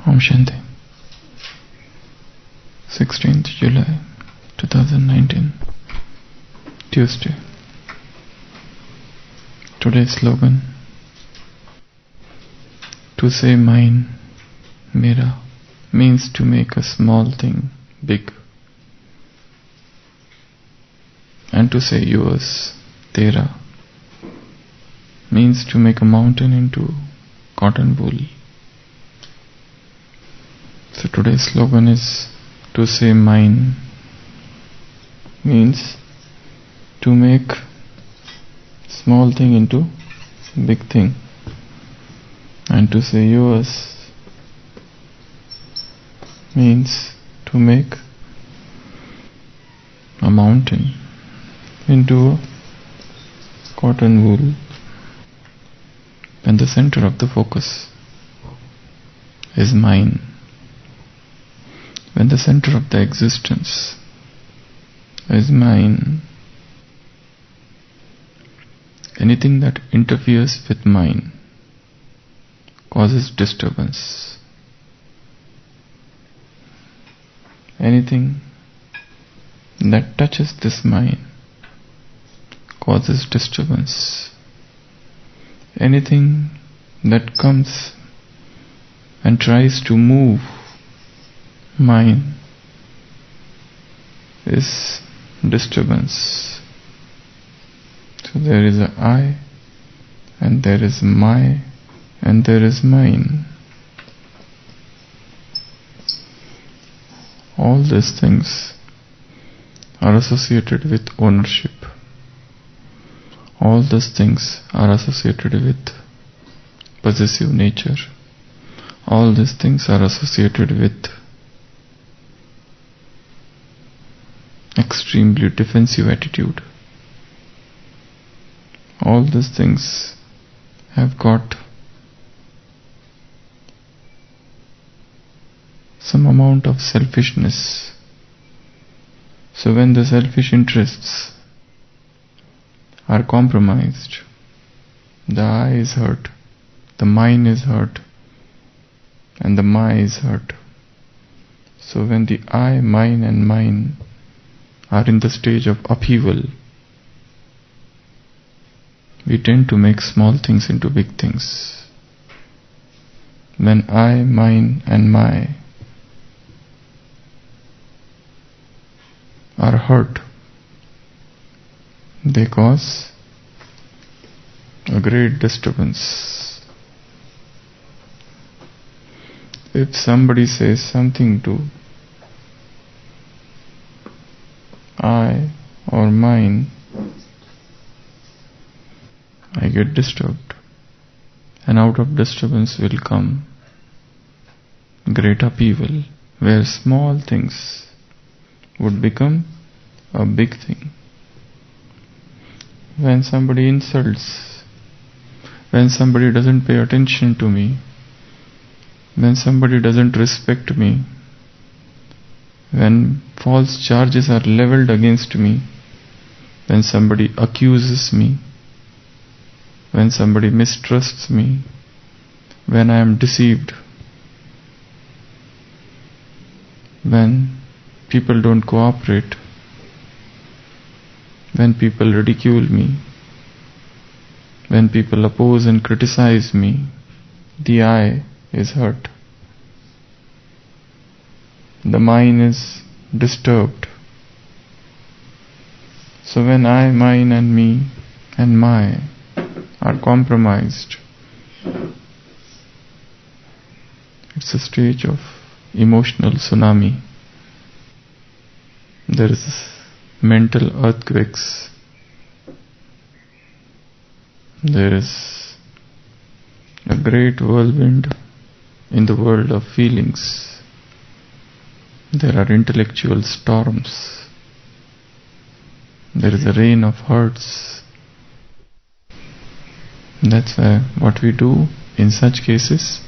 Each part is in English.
Om Shanti. 16th July 2019, Tuesday. Today's slogan: to say mine, mera, means to make a small thing big, and to say yours, tera, means to make a mountain into cotton wool. So today's slogan is: to say mine means to make small thing into big thing, and to say yours means to make a mountain into a cotton wool. When the center of the focus is mine, when the center of the existence is mine, anything that interferes with mine causes disturbance. Anything that touches this mine causes disturbance. Anything that comes and tries to move mine is disturbance. So there is a I, and there is my, and there is mine. All these things are associated with ownership. All these things are associated with possessive nature. All these things are associated with extremely defensive attitude. All these things have got some amount of selfishness. So when the selfish interests are compromised, the I is hurt, the mine is hurt, and the my is hurt. So when the I, mine and mine are in the stage of upheaval, we tend to make small things into big things. When I, mine and my are hurt, they cause a great disturbance. If somebody says something to I or mine, I get disturbed, and out of disturbance will come great upheaval, where small things would become a big thing. When somebody insults, when somebody doesn't pay attention to me, when somebody doesn't respect me, when false charges are leveled against me, when somebody accuses me, when somebody mistrusts me, when I am deceived, when people don't cooperate, when people ridicule me, when people oppose and criticize me, the I is hurt. The mine is disturbed. So when I, mine and me and my are compromised, it's a stage of emotional tsunami. There is mental earthquakes. There is a great whirlwind in the world of feelings. There are intellectual storms. There is a rain of hurts. That's why what we do in such cases,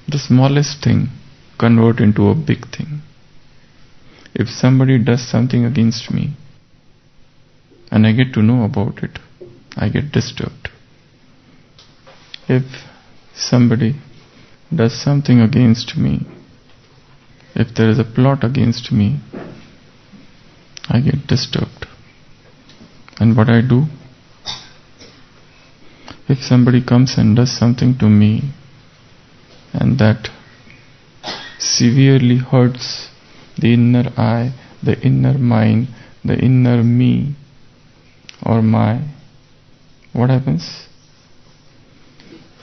the smallest thing convert into a big thing. If somebody does something against me and I get to know about it, I get disturbed. If somebody does something against me, if there is a plot against me, I get disturbed. And what I do? If somebody comes and does something to me, and that severely hurts the inner I, the inner mind, the inner me, or what happens?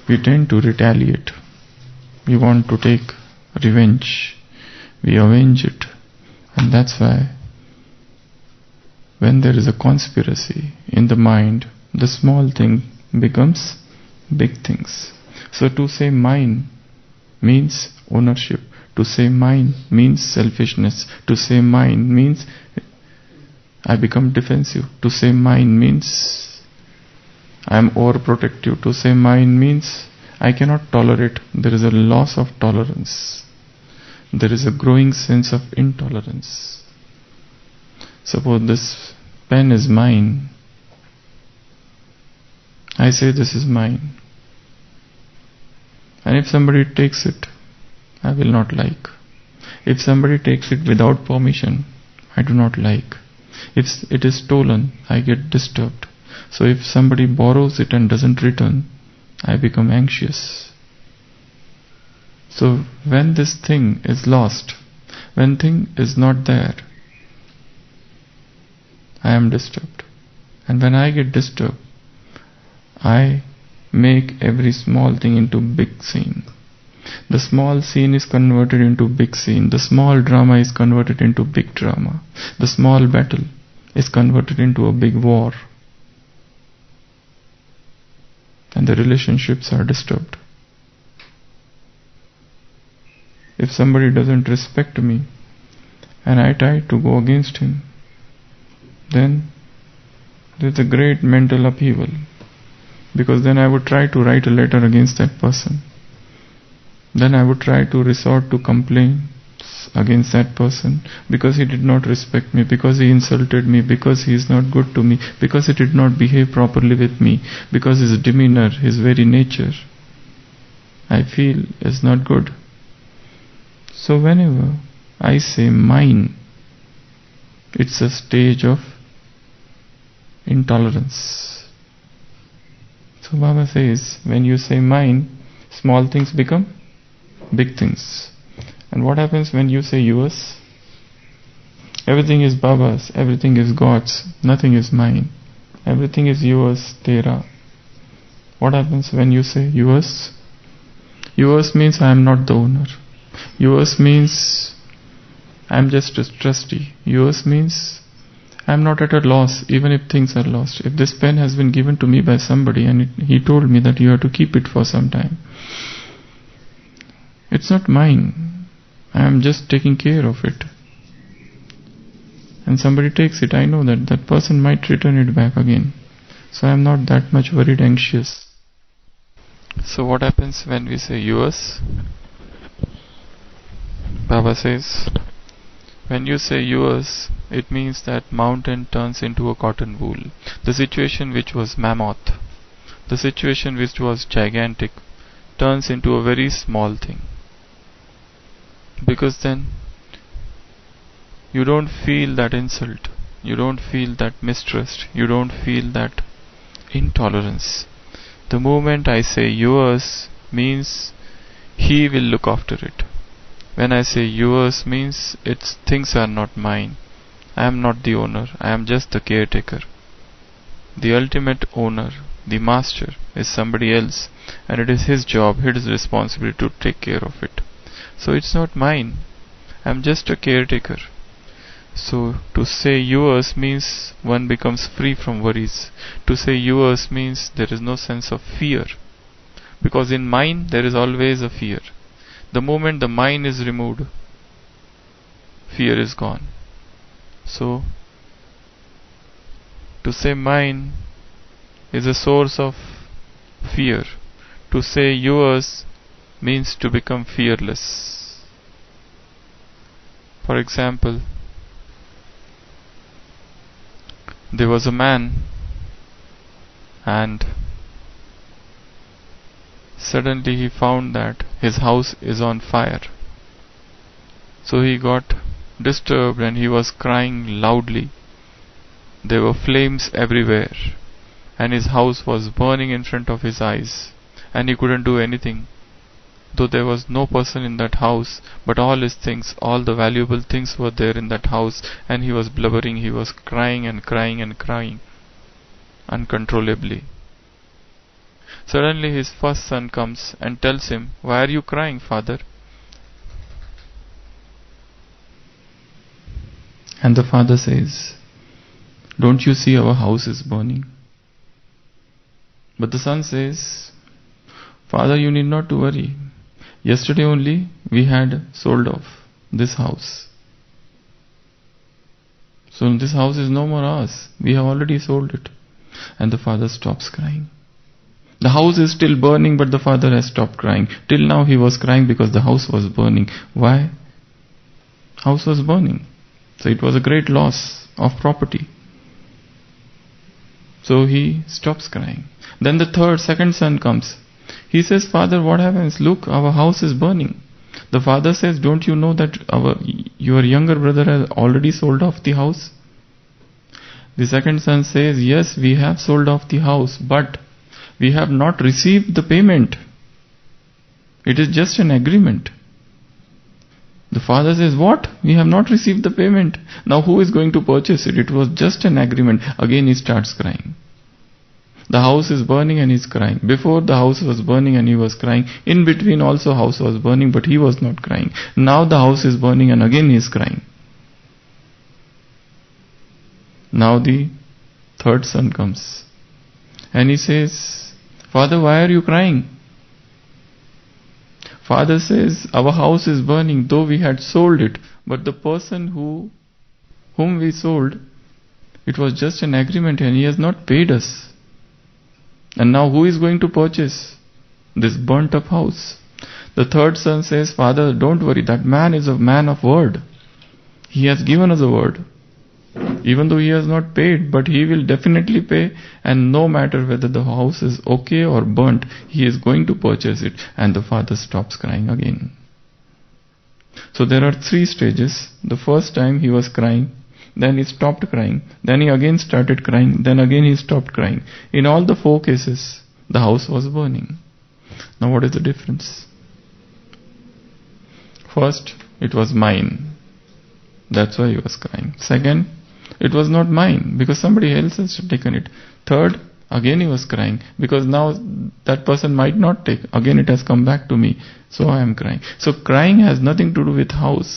We tend to retaliate. We want to take revenge. We avenge it. And that's why when there is a conspiracy in the mind, the small thing becomes big things. So to say mine means ownership. To say mine means selfishness. To say mine means I become defensive. To say mine means I am overprotective. To say mine means I cannot tolerate. There is a loss of tolerance. There is a growing sense of intolerance. Suppose this pen is mine. I say this is mine. And if somebody takes it, I will not like. If somebody takes it without permission, I do not like. If it is stolen, I get disturbed. So if somebody borrows it and doesn't return, I become anxious. So when this thing is lost, when thing is not there, I am disturbed. And when I get disturbed, I make every small thing into big scene. The small scene is converted into big scene. The small drama is converted into big drama. The small battle is converted into a big war. And the relationships are disturbed. If somebody doesn't respect me and I try to go against him, then there's a great mental upheaval. Because then I would try to write a letter against that person. Then I would try to resort to complaints against that person because he did not respect me, because he insulted me, because he is not good to me, because he did not behave properly with me, because his demeanor, his very nature, I feel is not good. So whenever I say mine, it's a stage of intolerance. So Baba says, when you say mine, small things become big things. And what happens when you say yours? Everything is Baba's, everything is God's, nothing is mine. Everything is yours, tera. What happens when you say yours? Yours means I am not the owner. Yours means I am just a trustee. Yours means I am not at a loss even if things are lost. If this pen has been given to me by somebody and he told me that you have to keep it for some time, it's not mine. I am just taking care of it. And somebody takes it, I know that that person might return it back again. So I am not that much worried, anxious. So what happens when we say yours? Baba says, when you say yours, it means that mountain turns into a cotton wool. The situation which was mammoth, the situation which was gigantic, turns into a very small thing. Because then you don't feel that insult, you don't feel that mistrust, you don't feel that intolerance. The moment I say yours means he will look after it. When I say yours means things are not mine. I am not the owner, I am just the caretaker. The ultimate owner, the master, is somebody else, and it is his job, his responsibility to take care of it. So it's not mine, I am just a caretaker. So to say yours means one becomes free from worries. To say yours means there is no sense of fear. Because in mine there is always a fear. The moment the mine is removed, fear is gone. So to say mine is a source of fear. To say yours means to become fearless. For example, there was a man and Suddenly he found that his house is on fire. So he got disturbed and he was crying loudly. There were flames everywhere, and his house was burning in front of his eyes, and he couldn't do anything. Though there was no person in that house, but all his things, all the valuable things were there in that house, and he was blubbering, he was crying and crying and crying uncontrollably. Suddenly his first son comes and tells him, "Why are you crying, father?" And the father says, "Don't you see our house is burning?" But the son says, "Father, you need not to worry. Yesterday only we had sold off this house. So this house is no more ours. We have already sold it." And the father stops crying. The house is still burning, but the father has stopped crying. Till now he was crying because the house was burning. Why? House was burning. So it was a great loss of property. So he stops crying. Then the second son comes. He says, "Father, what happens? Look, our house is burning." The father says, "Don't you know that your younger brother has already sold off the house?" The second son says, "Yes, we have sold off the house, but we have not received the payment. It is just an agreement." The father says, "What? We have not received the payment. Now who is going to purchase it? It was just an agreement." Again he starts crying. The house is burning and he's crying. Before the house was burning and he was crying. In between also house was burning, but he was not crying. Now the house is burning and again he is crying. Now the third son comes and he says, "Father, why are you crying?" Father says, "Our house is burning, though we had sold it, but the person whom we sold, it was just an agreement and he has not paid us. And now who is going to purchase this burnt up house?" The third son says, "Father, don't worry, that man is a man of word. He has given us a word. Even though he has not paid, but he will definitely pay, and no matter whether the house is okay or burnt, he is going to purchase it." And the father stops crying again. So there are 3 stages. The first time he was crying, then he stopped crying, then he again started crying, then again he stopped crying. In all the 4 cases, the house was burning. Now what is the difference? First, it was mine. That's why he was crying. Second, it was not mine because somebody else has taken it. Third, again he was crying because now that person might not take. Again it has come back to me. So I am crying. So crying has nothing to do with house.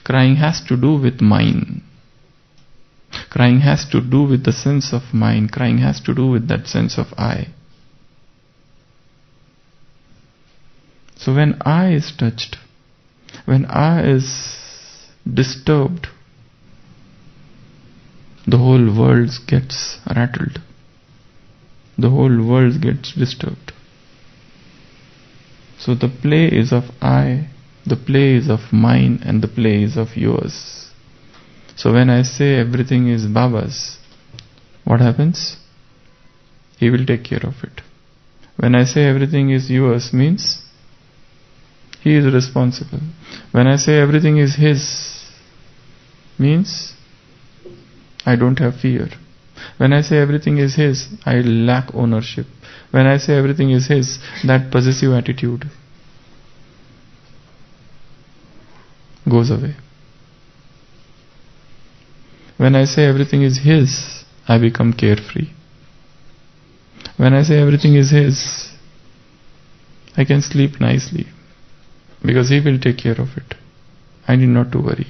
Crying has to do with mine. Crying has to do with the sense of mine. Crying has to do with that sense of I. So when I is touched, when I is disturbed, the whole world gets rattled. The whole world gets disturbed. So the play is of I, the play is of mine, and the play is of yours. So when I say everything is Baba's, what happens? He will take care of it. When I say everything is yours means he is responsible. When I say everything is his means I don't have fear. When I say everything is his, I lack ownership. When I say everything is his, that possessive attitude goes away. When I say everything is his, I become carefree. When I say everything is his, I can sleep nicely because he will take care of it. I need not to worry.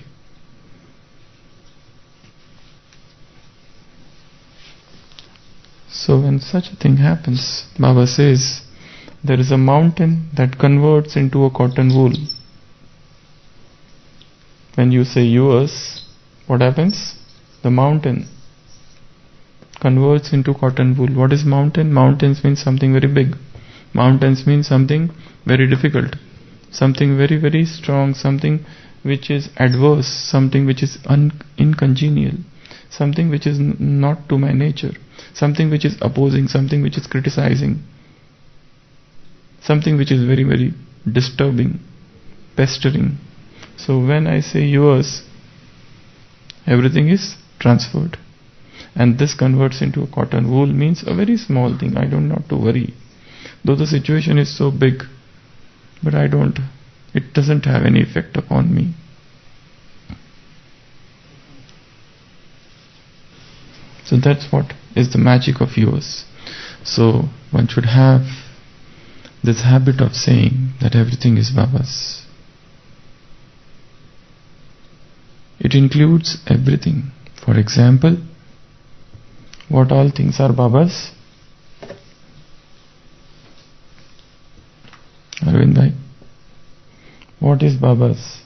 So when such a thing happens, Baba says, there is a mountain that converts into a cotton wool. When you say yours, what happens? The mountain converts into cotton wool. What is mountain? Mountains means something very big. Mountains mean something very difficult. Something very, very strong. Something which is adverse. Something which is incongenial. Something which is not to my nature. Something which is opposing. Something which is criticizing. something which is very, very disturbing, pestering. So when I say yours, everything is transferred. And this converts into a cotton wool means a very small thing. I don't have to worry. Though the situation is so big, but it doesn't have any effect upon me. So that's what is the magic of yours. So one should have this habit of saying that everything is Baba's. It includes everything. For example, what all things are Baba's? Arvind bhai, what is Baba's?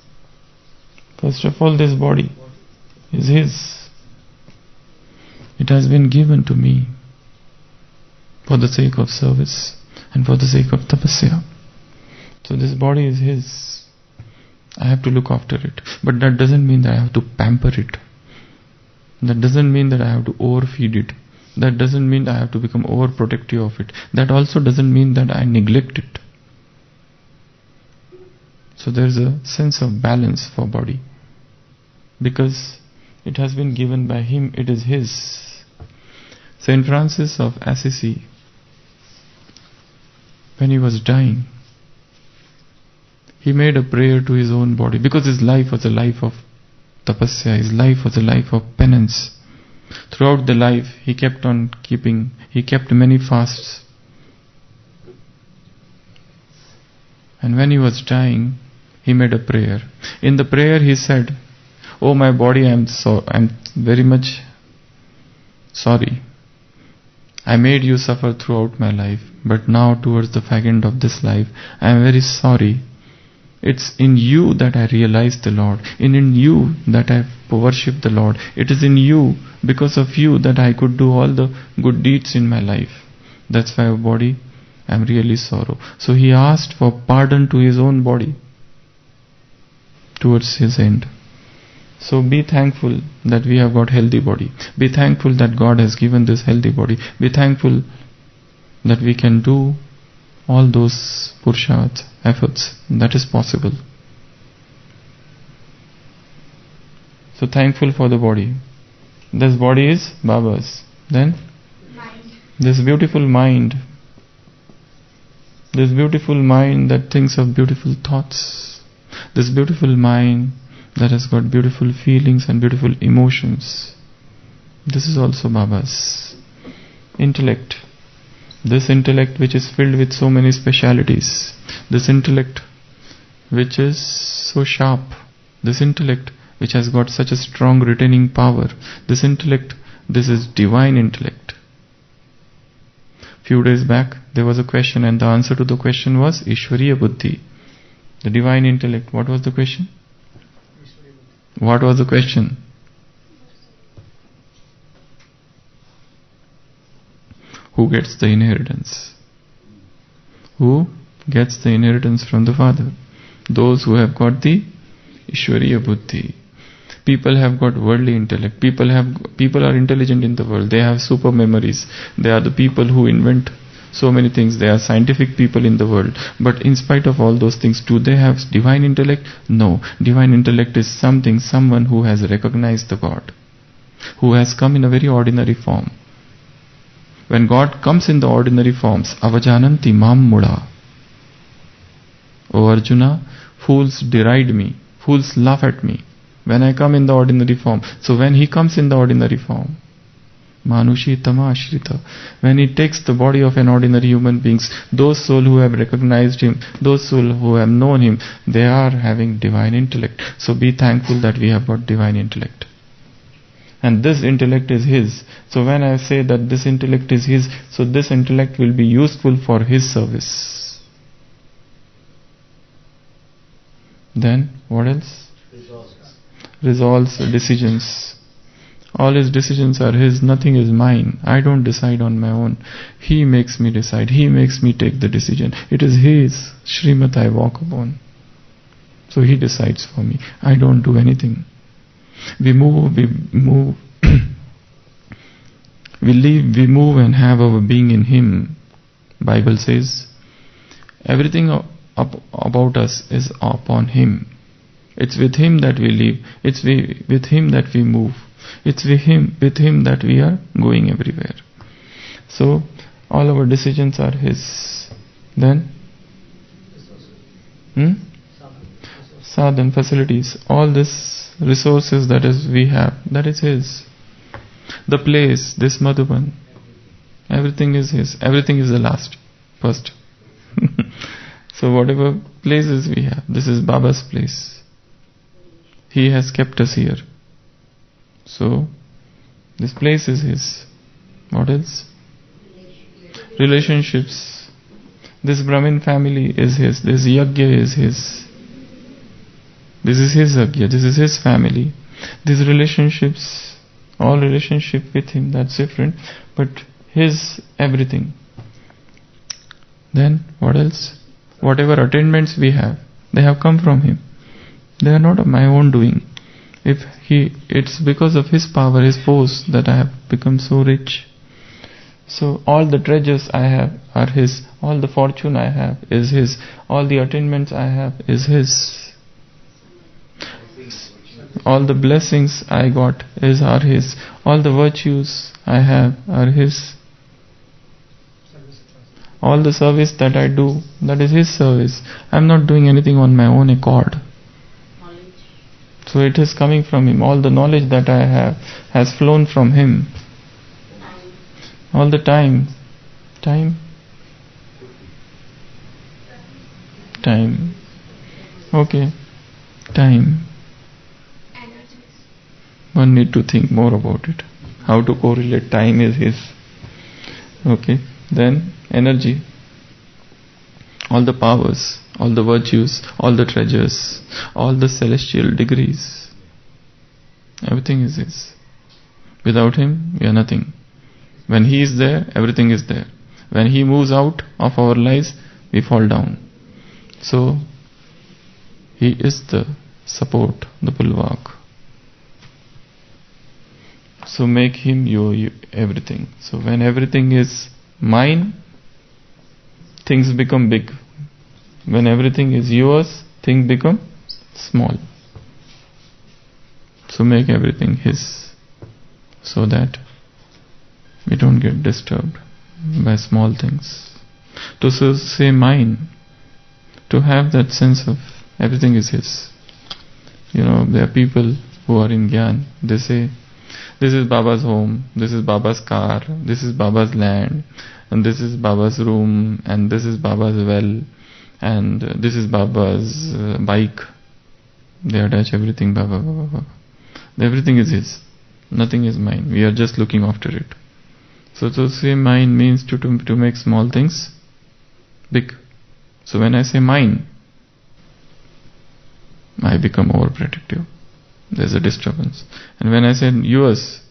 First of all, this body is his. It has been given to me for the sake of service and for the sake of tapasya. So this body is his. I have to look after it. But that doesn't mean that I have to pamper it. That doesn't mean that I have to overfeed it. That doesn't mean that I have to become overprotective of it. That also doesn't mean that I neglect it. So there is a sense of balance for body. Because it has been given by him, it is his. Saint Francis of Assisi, when he was dying, he made a prayer to his own body, because his life was a life of tapasya, his life was a life of penance. Throughout the life, he kept many fasts. And when he was dying, he made a prayer. In the prayer he said, "Oh my body, I'm very much sorry. I made you suffer throughout my life, but now towards the fag end of this life, I am very sorry. It's in you that I realize the Lord. In you that I worship the Lord. It is in you, because of you, that I could do all the good deeds in my life. That's why, body, I am really sorrow." So he asked for pardon to his own body towards his end. So be thankful that we have got healthy body. Be thankful that God has given this healthy body. Be thankful that we can do all those purusharths, efforts. That is possible. So thankful for the body. This body is Baba's. Then mind. This beautiful mind. This beautiful mind that thinks of beautiful thoughts. This beautiful mind that has got beautiful feelings and beautiful emotions. This is also Baba's. Intellect. This intellect which is filled with so many specialities. This intellect which is so sharp. This intellect which has got such a strong retaining power. This intellect, this is divine intellect. Few days back there was a question, and the answer to the question was Ishwariya Buddhi. The divine intellect. What was the question? What was the question? Who gets the inheritance? Who gets the inheritance from the Father? Those who have got the Ishwariya Buddhi. People have got worldly intellect. People are intelligent in the world. They have super memories. They are the people who invent so many things. They are scientific people in the world. But in spite of all those things, do they have divine intellect? No. Divine intellect is someone who has recognized the God, who has come in a very ordinary form. When God comes in the ordinary forms, avajananti mam muda. O Arjuna, fools deride me, fools laugh at me when I come in the ordinary form. So when he comes in the ordinary form, Manushi Tama Ashrita, when he takes the body of an ordinary human beings, those souls who have recognized him, those souls who have known him, they are having divine intellect. So be thankful that we have got divine intellect. And this intellect is his. So when I say that this intellect is his, so this intellect will be useful for his service. Then what else? Resolves, decisions. All his decisions are his, nothing is mine. I don't decide on my own. He makes me decide. He makes me take the decision. It is his Srimad I walk upon. So he decides for me. I don't do anything. We move, we live, we move and have our being in him. Bible says, Everything about us is upon Him. It's with Him that we live. It's with Him that we move. It's with Him that we are going everywhere. So all our decisions are His. Then sadhan, facilities, all this resources that is we have, that is His. The place, this Madhuban, everything is His. Everything is the first. So whatever places we have, this is Baba's place. He has kept us here. So this place is His. What else? Relationships. This Brahmin family is His. This yajna is His. This is His yajna. This is His family. These relationships, all relationship with Him, that's different. But His everything. Then what else? Whatever attainments we have, they have come from Him. They are not of my own doing. It's because of His power, His force that I have become so rich. So all the treasures I have are His. All the fortune I have is His. All the attainments I have is His. All the blessings I got are His. All the virtues I have are His. All the service that I do, that is His service. I am not doing anything on my own accord. So it is coming from Him. All the knowledge that I have has flown from Him. All the time. Okay. Time. One need to think more about it. How to correlate time is His. Okay. Then energy. All the powers, all the virtues, all the treasures, all the celestial degrees. Everything is His. Without Him, we are nothing. When He is there, everything is there. When He moves out of our lives, we fall down. So, He is the support, the bulwark. So make Him your everything. So when everything is mine, things become big. When everything is yours, things become small. So make everything His, so that we don't get disturbed by small things. To say mine, to have that sense of everything is His. There are people who are in Gyan, they say, this is Baba's home, this is Baba's car, this is Baba's land, and this is Baba's room, and this is Baba's well, and this is Baba's bike. They attach everything Baba. Everything is His. Nothing is mine. We are just looking after it. So to say mine means to make small things big. So when I say mine, I become overprotective. There's a disturbance. And when I say yours,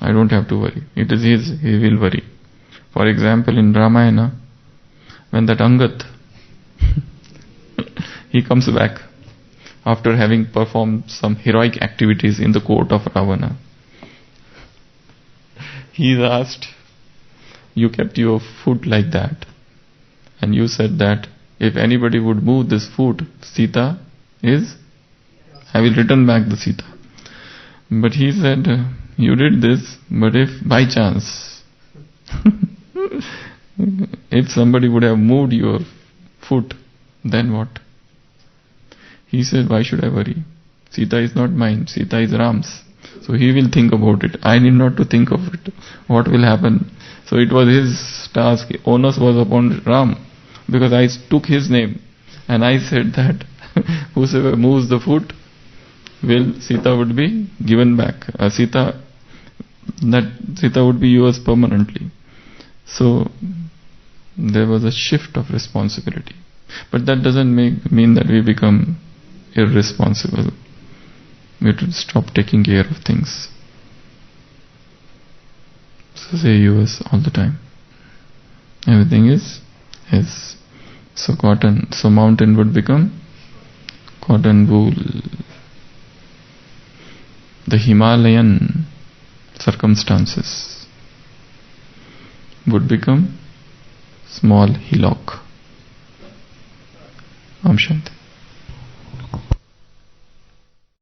I don't have to worry. It is His, He will worry. For example, in Ramayana, when that Angat, he comes back after having performed some heroic activities in the court of Ravana. He is asked, you kept your foot like that, and you said that if anybody would move this foot, Sita I will return back the Sita. But he said, you did this, but if by chance, if somebody would have moved your foot, then what? He said, why should I worry? Sita is not mine, Sita is Ram's. So he will think about it. I need not to think of it. What will happen? So it was his task. Onus was upon Ram, because I took his name and I said that whosoever moves the foot, Sita would be given back. Sita would be yours permanently. So there was a shift of responsibility. But that doesn't mean that we become irresponsible. We have to stop taking care of things. So say yours all the time. Everything is His. So mountain would become cotton wool. The Himalayan circumstances would become small hillock. Om Shanti.